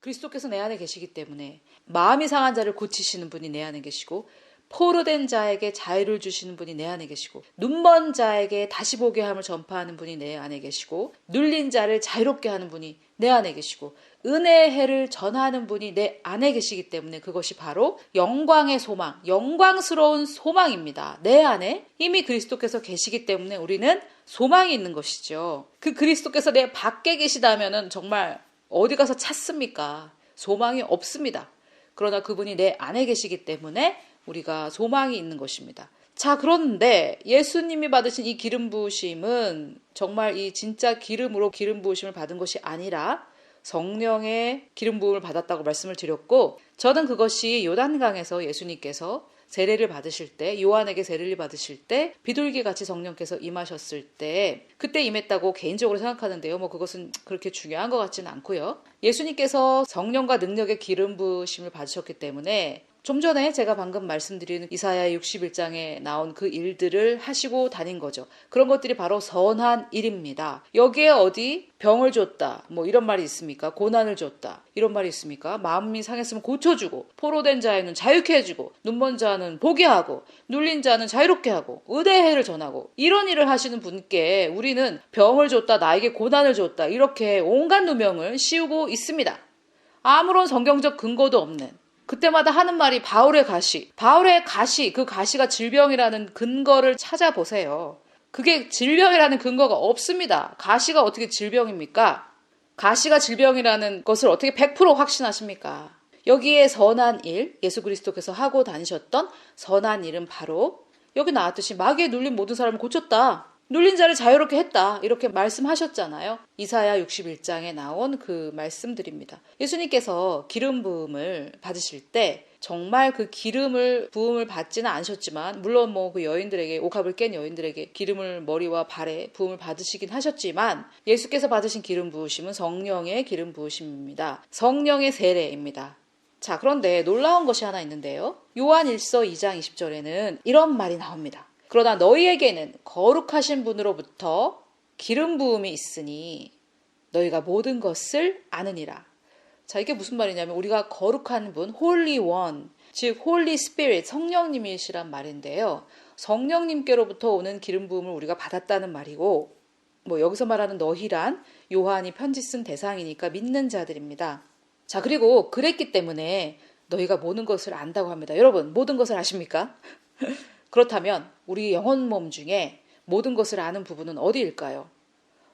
그리스도께서 내 안에 계시기 때문에 마음이 상한 자를 고치시는 분이 내 안에 계시고, 포로된 자에게 자유를 주시는 분이 내 안에 계시고, 눈먼 자에게 다시 보게 함을 전파하는 분이 내 안에 계시고, 눌린 자를 자유롭게 하는 분이 내 안에 계시고, 은혜의 해를 전하는 분이 내 안에 계시기 때문에 그것이 바로 영광의 소망, 영광스러운 소망입니다. 내 안에 이미 그리스도께서 계시기 때문에 우리는 소망이 있는 것이죠. 그 그리스도께서 내 밖에 계시다면은 정말 어디 가서 찾습니까? 소망이 없습니다. 그러나 그분이 내 안에 계시기 때문에 우리가 소망이 있는 것입니다. 자, 그런데 예수님이 받으신 이 기름 부으심은 정말 이 진짜 기름으로 기름 부으심을 받은 것이 아니라 성령의 기름 부음을 받았다고 말씀을 드렸고, 저는 그것이 요단강에서 예수님께서 세례를 받으실 때, 요한에게 세례를 받으실 때 비둘기 같이 성령께서 임하셨을 때 그때 임했다고 개인적으로 생각하는데요. 뭐 그것은 그렇게 중요한 것 같지는 않고요. 예수님께서 성령과 능력의 기름 부으심을 받으셨기 때문에 좀 전에 제가 방금 말씀드린 이사야 61장에 나온 그 일들을 하시고 다닌 거죠. 그런 것들이 바로 선한 일입니다. 여기에 어디 병을 줬다, 뭐 이런 말이 있습니까? 고난을 줬다, 이런 말이 있습니까? 마음이 상했으면 고쳐주고, 포로된 자에는 자유케 해주고, 눈먼 자는 보게 하고, 눌린 자는 자유롭게 하고, 의대해를 전하고, 이런 일을 하시는 분께 우리는 병을 줬다, 나에게 고난을 줬다, 이렇게 온갖 누명을 씌우고 있습니다. 아무런 성경적 근거도 없는, 그때마다 하는 말이 바울의 가시, 그 가시가 질병이라는 근거를 찾아보세요. 그게 질병이라는 근거가 없습니다. 가시가 어떻게 질병입니까? 가시가 질병이라는 것을 어떻게 100% 확신하십니까? 여기에 선한 일, 예수 그리스도께서 하고 다니셨던 선한 일은 바로 여기 나왔듯이 마귀에 눌린 모든 사람을 고쳤다, 눌린 자를 자유롭게 했다, 이렇게 말씀하셨잖아요. 이사야 61장에 나온 그 말씀들입니다. 예수님께서 기름 부음을 받으실 때 정말 그 기름을 부음을 받지는 않으셨지만, 물론 뭐 그 여인들에게, 옥합을 깬 여인들에게 기름을 머리와 발에 부음을 받으시긴 하셨지만, 예수께서 받으신 기름 부으심은 성령의 기름 부으심입니다. 성령의 세례입니다. 자, 그런데 놀라운 것이 하나 있는데요. 요한 1서 2장 20절에는 이런 말이 나옵니다. 그러나 너희에게는 거룩하신 분으로부터 기름 부음이 있으니 너희가 모든 것을 아느니라. 자, 이게 무슨 말이냐면 우리가 거룩한 분, Holy One, 즉 Holy Spirit, 성령님이시란 말인데요. 성령님께로부터 오는 기름 부음을 우리가 받았다는 말이고, 뭐 여기서 말하는 너희란 요한이 편지 쓴 대상이니까 믿는 자들입니다. 자, 그리고 그랬기 때문에 너희가 모든 것을 안다고 합니다. 여러분, 모든 것을 아십니까? 그렇다면 우리 영혼 몸 중에 모든 것을 아는 부분은 어디일까요?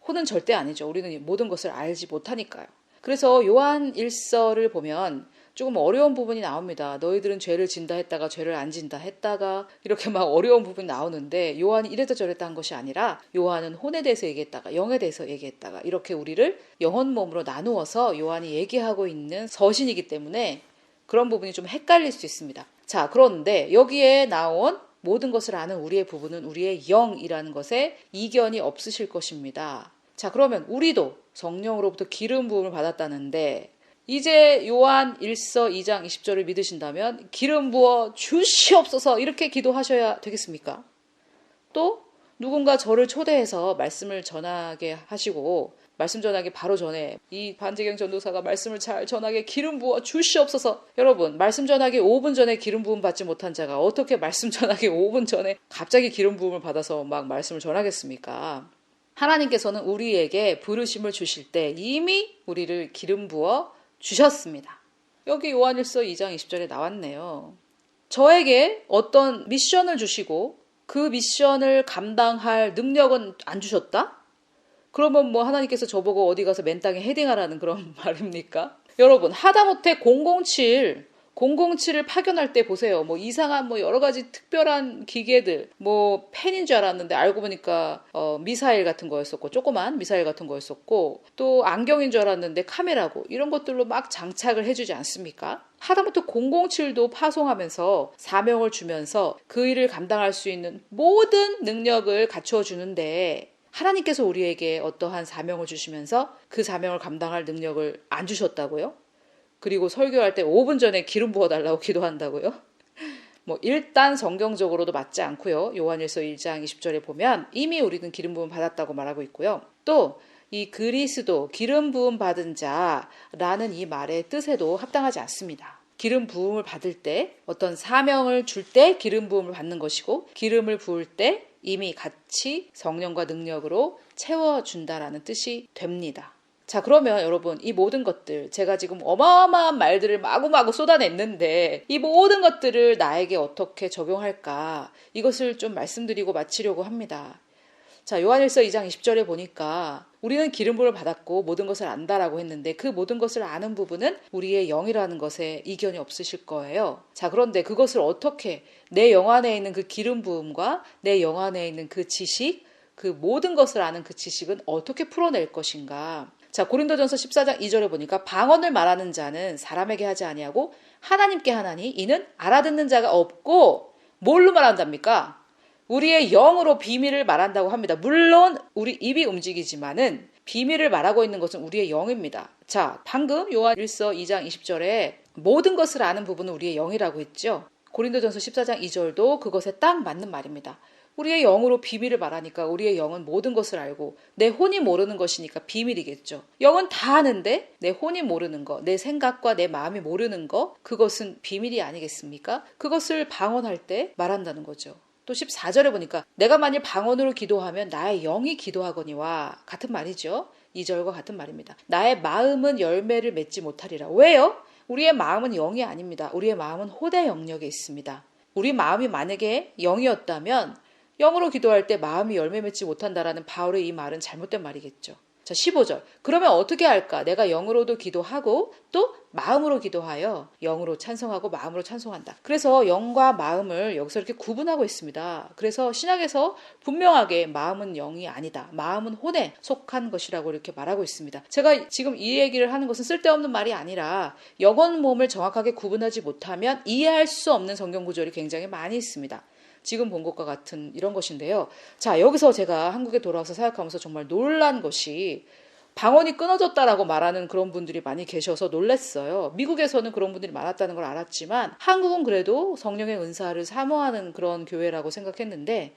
혼은 절대 아니죠. 우리는 모든 것을 알지 못하니까요. 그래서 요한 1서를 보면 조금 어려운 부분이 나옵니다. 너희들은 죄를 진다 했다가 죄를 안 진다 했다가 이렇게 막 어려운 부분이 나오는데, 요한이 이랬다 저랬다 한 것이 아니라 요한은 혼에 대해서 얘기했다가 영에 대해서 얘기했다가 이렇게 우리를 영혼 몸으로 나누어서 요한이 얘기하고 있는 서신이기 때문에 그런 부분이 좀 헷갈릴 수 있습니다. 자, 그런데 여기에 나온 모든 것을 아는 우리의 부분은 우리의 영이라는 것에 이견이 없으실 것입니다. 자, 그러면 우리도 성령으로부터 기름 부음을 받았다는데, 이제 요한 1서 2장 20절을 믿으신다면 기름 부어 주시옵소서 이렇게 기도하셔야 되겠습니까? 또 누군가 저를 초대해서 말씀을 전하게 하시고, 말씀 전하기 바로 전에 이 반재경 전도사가 말씀을 잘 전하게 기름 부어 주시옵소서. 여러분, 말씀 전하기 5분 전에 기름 부음 받지 못한 자가 어떻게 말씀 전하기 5분 전에 갑자기 기름 부음을 받아서 막 말씀을 전하겠습니까? 하나님께서는 우리에게 부르심을 주실 때 이미 우리를 기름 부어 주셨습니다. 여기 요한일서 2장 20절에 나왔네요. 저에게 어떤 미션을 주시고 그 미션을 감당할 능력은 안 주셨다? 그러면 뭐 하나님께서 저보고 어디 가서 맨 땅에 헤딩하라는 그런 말입니까? 여러분, 하다못해 007을 파견할 때 보세요. 뭐 이상한 뭐 여러 가지 특별한 기계들, 뭐 펜인 줄 알았는데 알고 보니까 미사일 같은 거였었고, 조그만 미사일 같은 거였었고, 또 안경인 줄 알았는데 카메라고, 이런 것들로 막 장착을 해주지 않습니까? 하다못해 007도 파송하면서 사명을 주면서 그 일을 감당할 수 있는 모든 능력을 갖추어 주는데, 하나님께서 우리에게 어떠한 사명을 주시면서 그 사명을 감당할 능력을 안 주셨다고요? 그리고 설교할 때 5분 전에 기름 부어달라고 기도한다고요? 뭐 일단 성경적으로도 맞지 않고요. 요한일서 1장 20절에 보면 이미 우리는 기름 부음 받았다고 말하고 있고요. 또 이 그리스도 기름 부음 받은 자라는 이 말의 뜻에도 합당하지 않습니다. 기름 부음을 받을 때 어떤 사명을 줄 때 기름 부음을 받는 것이고 기름을 부을 때 이미 같이 성령과 능력으로 채워준다라는 뜻이 됩니다. 자, 그러면 여러분 이 모든 것들 제가 지금 어마어마한 말들을 마구마구 쏟아냈는데 이 모든 것들을 나에게 어떻게 적용할까 이것을 좀 말씀드리고 마치려고 합니다. 자, 요한일서 2장 20절에 보니까 우리는 기름 부음을 받았고 모든 것을 안다라고 했는데 그 모든 것을 아는 부분은 우리의 영이라는 것에 이견이 없으실 거예요. 자, 그런데 그것을 어떻게 내 영 안에 있는 그 기름 부음과 내 영 안에 있는 그 지식, 그 모든 것을 아는 그 지식은 어떻게 풀어낼 것인가? 자, 고린도전서 14장 2절에 보니까 방언을 말하는 자는 사람에게 하지 아니하고 하나님께 하나니 이는 알아듣는 자가 없고 뭘로 말한답니까? 우리의 영으로 비밀을 말한다고 합니다. 물론 우리 입이 움직이지만은 비밀을 말하고 있는 것은 우리의 영입니다. 자, 방금 요한 1서 2장 20절에 모든 것을 아는 부분은 우리의 영이라고 했죠. 고린도전서 14장 2절도 그것에 딱 맞는 말입니다. 우리의 영으로 비밀을 말하니까 우리의 영은 모든 것을 알고 내 혼이 모르는 것이니까 비밀이겠죠. 영은 다 아는데 내 혼이 모르는 거, 내 생각과 내 마음이 모르는 거, 그것은 비밀이 아니겠습니까? 그것을 방언할 때 말한다는 거죠. 또 14절에 보니까 내가 만일 방언으로 기도하면 나의 영이 기도하거니와 같은 말이죠. 2절과 같은 말입니다. 나의 마음은 열매를 맺지 못하리라. 왜요? 우리의 마음은 영이 아닙니다. 우리의 마음은 호대 영역에 있습니다. 우리 마음이 만약에 영이었다면 영으로 기도할 때 마음이 열매 맺지 못한다라는 바울의 이 말은 잘못된 말이겠죠. 자, 15절. 그러면 어떻게 할까? 내가 영으로도 기도하고 또 마음으로 기도하여 영으로 찬송하고 마음으로 찬송한다. 그래서 영과 마음을 여기서 이렇게 구분하고 있습니다. 그래서 신약에서 분명하게 마음은 영이 아니다. 마음은 혼에 속한 것이라고 이렇게 말하고 있습니다. 제가 지금 이 얘기를 하는 것은 쓸데없는 말이 아니라 영혼 몸을 정확하게 구분하지 못하면 이해할 수 없는 성경 구절이 굉장히 많이 있습니다. 지금 본 것과 같은 이런 것인데요. 자, 여기서 제가 한국에 돌아와서 생각하면서 정말 놀란 것이 방언이 끊어졌다라고 말하는 그런 분들이 많이 계셔서 놀랐어요. 미국에서는 그런 분들이 많았다는 걸 알았지만 한국은 그래도 성령의 은사를 사모하는 그런 교회라고 생각했는데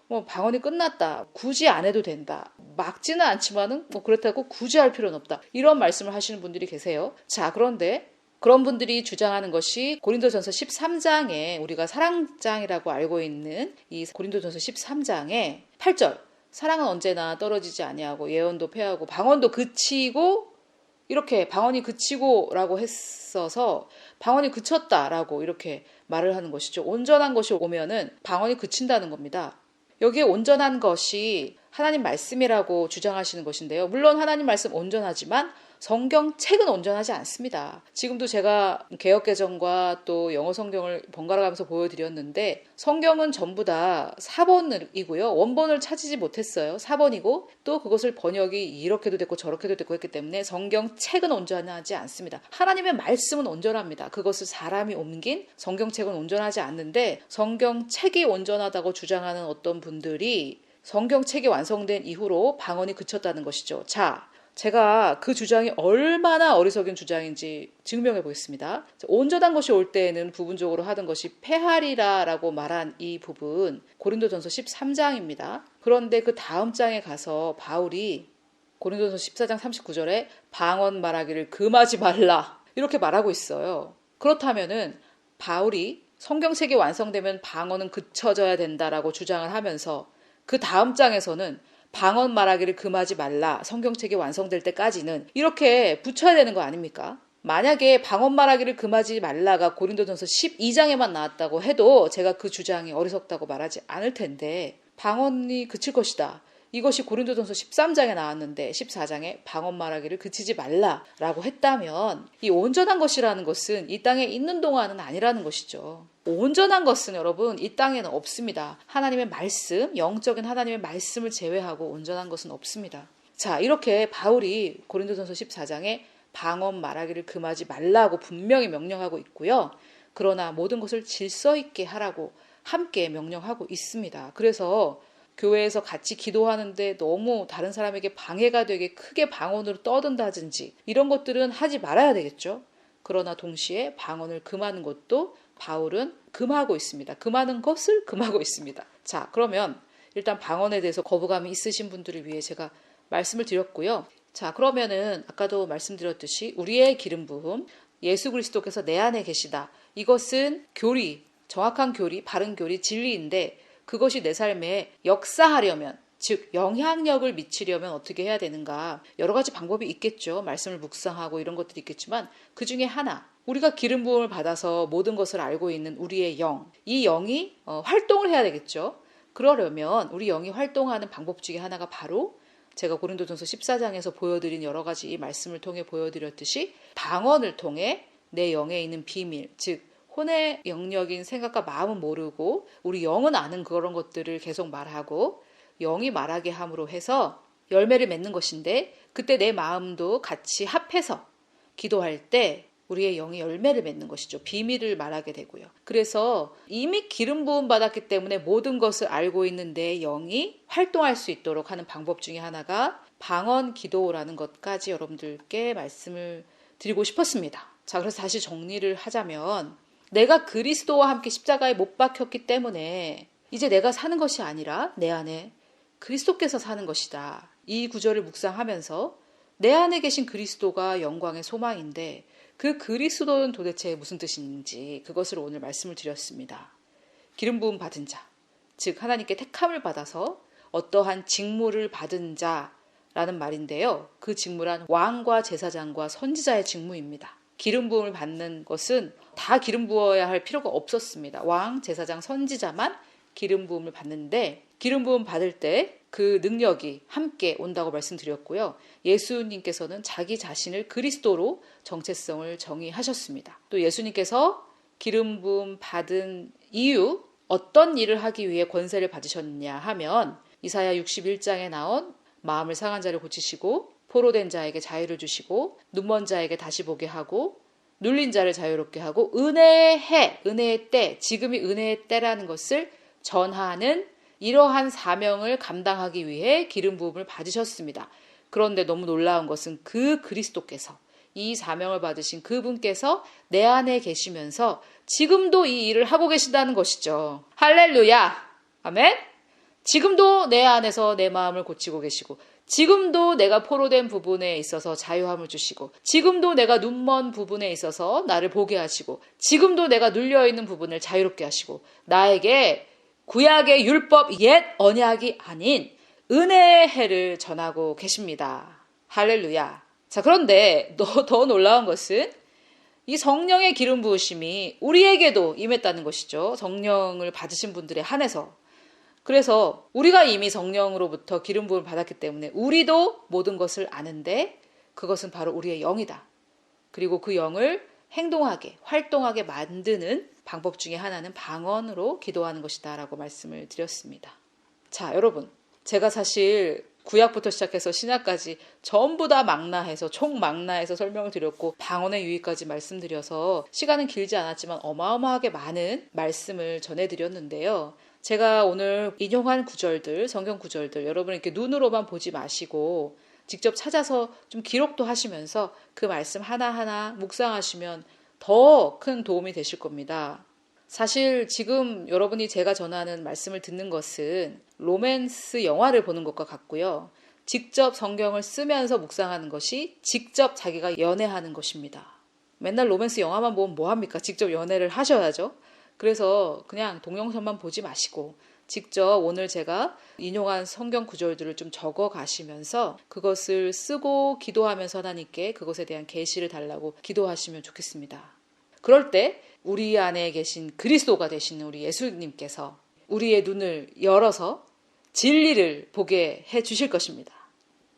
뭐 방언이 끝났다. 굳이 안 해도 된다. 막지는 않지만은 뭐 그렇다고 굳이 할 필요는 없다. 이런 말씀을 하시는 분들이 계세요. 자, 그런데 그런 분들이 주장하는 것이 고린도전서 13장에 우리가 사랑장이라고 알고 있는 이 고린도전서 13장에 8절 사랑은 언제나 떨어지지 아니하고 예언도 패하고 방언도 그치고 이렇게 방언이 그치고라고 했어서 방언이 그쳤다라고 이렇게 말을 하는 것이죠. 온전한 것이 오면은 방언이 그친다는 겁니다. 여기에 온전한 것이 하나님 말씀이라고 주장하시는 것인데요. 물론 하나님 말씀 온전하지만 성경책은 온전하지 않습니다. 지금도 제가 개역개정과 또 영어 성경을 번갈아 가면서 보여드렸는데 성경은 전부 다 사본이고요. 원본을 찾지 못했어요. 사본이고 또 그것을 번역이 이렇게도 됐고 저렇게도 됐고 했기 때문에 성경책은 온전하지 않습니다. 하나님의 말씀은 온전합니다. 그것을 사람이 옮긴 성경책은 온전하지 않는데 성경책이 온전하다고 주장하는 어떤 분들이 성경책이 완성된 이후로 방언이 그쳤다는 것이죠. 자, 제가 그 주장이 얼마나 어리석은 주장인지 증명해 보겠습니다. 온전한 것이 올 때에는 부분적으로 하던 것이 패하리라라고 말한 이 부분 고린도전서 13장입니다. 그런데 그 다음 장에 가서 바울이 고린도전서 14장 39절에 방언 말하기를 금하지 말라 이렇게 말하고 있어요. 그렇다면은 바울이 성경책이 완성되면 방언은 그쳐져야 된다라고 주장을 하면서 그 다음 장에서는 방언 말하기를 금하지 말라. 성경책이 완성될 때까지는 이렇게 붙여야 되는 거 아닙니까? 만약에 방언 말하기를 금하지 말라가 고린도전서 12장에만 나왔다고 해도 제가 그 주장이 어리석다고 말하지 않을 텐데 방언이 그칠 것이다. 이것이 고린도전서 13장에 나왔는데 14장에 방언 말하기를 그치지 말라라고 했다면 이 온전한 것이라는 것은 이 땅에 있는 동안은 아니라는 것이죠. 온전한 것은 여러분 이 땅에는 없습니다. 하나님의 말씀, 영적인 하나님의 말씀을 제외하고 온전한 것은 없습니다. 자, 이렇게 바울이 고린도전서 14장에 방언 말하기를 금하지 말라고 분명히 명령하고 있고요. 그러나 모든 것을 질서 있게 하라고 함께 명령하고 있습니다. 그래서 교회에서 같이 기도하는데 너무 다른 사람에게 방해가 되게 크게 방언으로 떠든다든지 이런 것들은 하지 말아야 되겠죠. 그러나 동시에 방언을 금하는 것도 바울은 금하고 있습니다. 금하는 것을 금하고 있습니다. 자, 그러면 일단 방언에 대해서 거부감이 있으신 분들을 위해 제가 말씀을 드렸고요. 자, 그러면은 아까도 말씀드렸듯이 우리의 기름 부음, 예수 그리스도께서 내 안에 계시다. 이것은 교리, 정확한 교리, 바른 교리, 진리인데 그것이 내 삶에 역사하려면, 즉 영향력을 미치려면 어떻게 해야 되는가? 여러 가지 방법이 있겠죠. 말씀을 묵상하고 이런 것들이 있겠지만 그 중에 하나, 우리가 기름 부음을 받아서 모든 것을 알고 있는 우리의 영, 이 영이 활동을 해야 되겠죠. 그러려면 우리 영이 활동하는 방법 중에 하나가 바로 제가 고린도전서 14장에서 보여드린 여러 가지 말씀을 통해 보여드렸듯이 방언을 통해 내 영에 있는 비밀, 즉 혼의 영역인 생각과 마음은 모르고 우리 영은 아는 그런 것들을 계속 말하고 영이 말하게 함으로 해서 열매를 맺는 것인데, 그때 내 마음도 같이 합해서 기도할 때 우리의 영이 열매를 맺는 것이죠. 비밀을 말하게 되고요. 그래서 이미 기름 부음 받았기 때문에 모든 것을 알고 있는 내 영이 활동할 수 있도록 하는 방법 중에 하나가 방언 기도라는 것까지 여러분들께 말씀을 드리고 싶었습니다. 자, 그래서 다시 정리를 하자면 내가 그리스도와 함께 십자가에 못 박혔기 때문에 이제 내가 사는 것이 아니라 내 안에 그리스도께서 사는 것이다. 이 구절을 묵상하면서 내 안에 계신 그리스도가 영광의 소망인데 그 그리스도는 도대체 무슨 뜻인지 그것을 오늘 말씀을 드렸습니다. 기름 부음 받은 자, 즉 하나님께 택함을 받아서 어떠한 직무를 받은 자라는 말인데요. 그 직무란 왕과 제사장과 선지자의 직무입니다. 기름 부음을 받는 것은 다 기름 부어야 할 필요가 없었습니다. 왕, 제사장, 선지자만 기름 부음을 받는데 기름 부음 받을 때 그 능력이 함께 온다고 말씀드렸고요. 예수님께서는 자기 자신을 그리스도로 정체성을 정의하셨습니다. 또 예수님께서 기름 부음 받은 이유, 어떤 일을 하기 위해 권세를 받으셨냐 하면 이사야 61장에 나온 마음을 상한 자를 고치시고 포로된 자에게 자유를 주시고 눈먼 자에게 다시 보게 하고 눌린 자를 자유롭게 하고 은혜의 해, 은혜의 때, 지금이 은혜의 때라는 것을 전하는 이러한 사명을 감당하기 위해 기름 부음을 받으셨습니다. 그런데 너무 놀라운 것은 그 그리스도께서, 이 사명을 받으신 그분께서 내 안에 계시면서 지금도 이 일을 하고 계신다는 것이죠. 할렐루야! 아멘! 지금도 내 안에서 내 마음을 고치고 계시고, 지금도 내가 포로된 부분에 있어서 자유함을 주시고, 지금도 내가 눈먼 부분에 있어서 나를 보게 하시고, 지금도 내가 눌려있는 부분을 자유롭게 하시고, 나에게 구약의 율법 옛 언약이 아닌 은혜의 해를 전하고 계십니다. 할렐루야. 자, 그런데 더 놀라운 것은 이 성령의 기름 부으심이 우리에게도 임했다는 것이죠. 성령을 받으신 분들에 한해서. 그래서 우리가 이미 성령으로부터 기름 부음을 받았기 때문에 우리도 모든 것을 아는데 그것은 바로 우리의 영이다. 그리고 그 영을 행동하게, 활동하게 만드는 방법 중에 하나는 방언으로 기도하는 것이다 라고 말씀을 드렸습니다. 자, 여러분, 제가 사실 구약부터 시작해서 신약까지 전부 다 망라해서 총망라해서 설명을 드렸고 방언의 유의까지 말씀드려서 시간은 길지 않았지만 어마어마하게 많은 말씀을 전해드렸는데요. 제가 오늘 인용한 구절들, 성경 구절들 여러분 이렇게 눈으로만 보지 마시고 직접 찾아서 좀 기록도 하시면서 그 말씀 하나하나 묵상하시면 더 큰 도움이 되실 겁니다. 사실 지금 여러분이 제가 전하는 말씀을 듣는 것은 로맨스 영화를 보는 것과 같고요. 직접 성경을 쓰면서 묵상하는 것이 직접 자기가 연애하는 것입니다. 맨날 로맨스 영화만 보면 뭐합니까? 직접 연애를 하셔야죠. 그래서 그냥 동영상만 보지 마시고 직접 오늘 제가 인용한 성경 구절들을 좀 적어 가시면서 그것을 쓰고 기도하면서 하나님께 그것에 대한 계시를 달라고 기도하시면 좋겠습니다. 그럴 때 우리 안에 계신 그리스도가 되시는 우리 예수님께서 우리의 눈을 열어서 진리를 보게 해 주실 것입니다.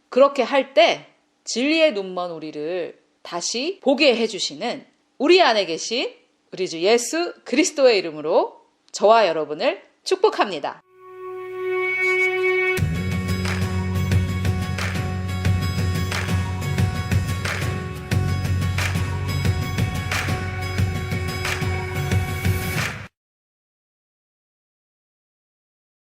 그렇게 할 때 진리의 눈먼 우리를 다시 보게 해 주시는 우리 안에 계신 우리 주 예수 그리스도의 이름으로 저와 여러분을 축복합니다.